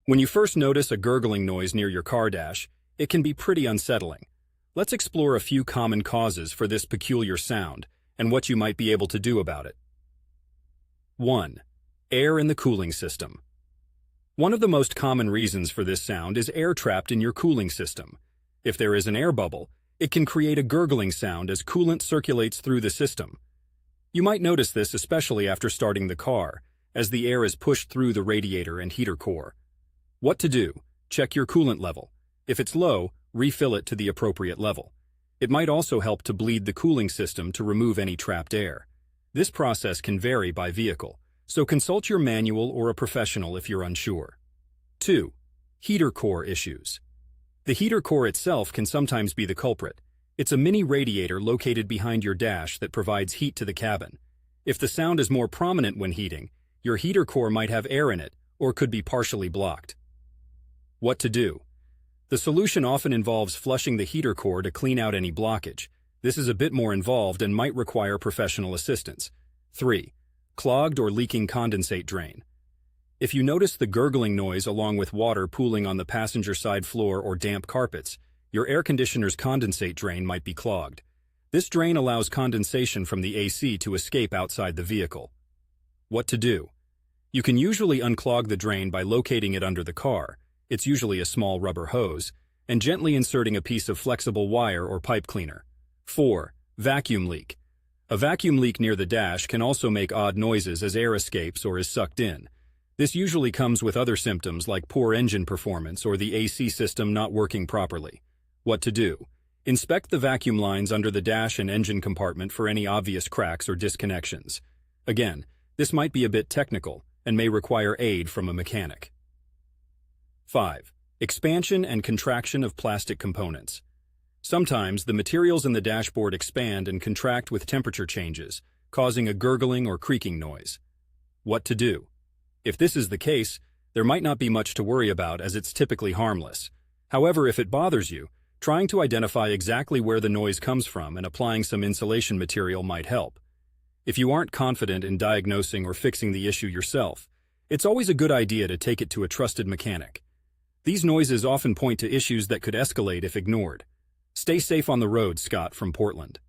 When you first notice a gurgling noise near your car dash, it can be pretty unsettling. Let's explore a few common causes for this peculiar sound and what you might be able to do about it. 1. Air in the cooling system. One of the most common reasons for this sound is air trapped in your cooling system. If there is an air bubble, it can create a gurgling sound as coolant circulates through the system. You might notice this especially after starting the car, as the air is pushed through the radiator and heater core. What to do? Check your coolant level. If it's low, refill it to the appropriate level. It might also help to bleed the cooling system to remove any trapped air. This process can vary by vehicle, so consult your manual or a professional if you're unsure. 2. Heater core issues. The heater core itself can sometimes be the culprit. It's a mini radiator located behind your dash that provides heat to the cabin. If the sound is more prominent when heating, your heater core might have air in it or could be partially blocked. What to do? The solution often involves flushing the heater core to clean out any blockage. This is a bit more involved and might require professional assistance. 3. Clogged or leaking condensate drain. If you notice the gurgling noise along with water pooling on the passenger side floor or damp carpets, your air conditioner's condensate drain might be clogged. This drain allows condensation from the AC to escape outside the vehicle. What to do? You can usually unclog the drain by locating it under the car. It's usually a small rubber hose, and gently inserting a piece of flexible wire or pipe cleaner. 4. Vacuum leak. A vacuum leak near the dash can also make odd noises as air escapes or is sucked in. This usually comes with other symptoms like poor engine performance or the AC system not working properly. What to do? Inspect the vacuum lines under the dash and engine compartment for any obvious cracks or disconnections. Again, this might be a bit technical and may require aid from a mechanic. 5. Expansion and contraction of plastic components. Sometimes the materials in the dashboard expand and contract with temperature changes, causing a gurgling or creaking noise. What to do? If this is the case, there might not be much to worry about as it's typically harmless. However, if it bothers you, trying to identify exactly where the noise comes from and applying some insulation material might help. If you aren't confident in diagnosing or fixing the issue yourself, it's always a good idea to take it to a trusted mechanic. These noises often point to issues that could escalate if ignored. Stay safe on the road, Scott from Portland.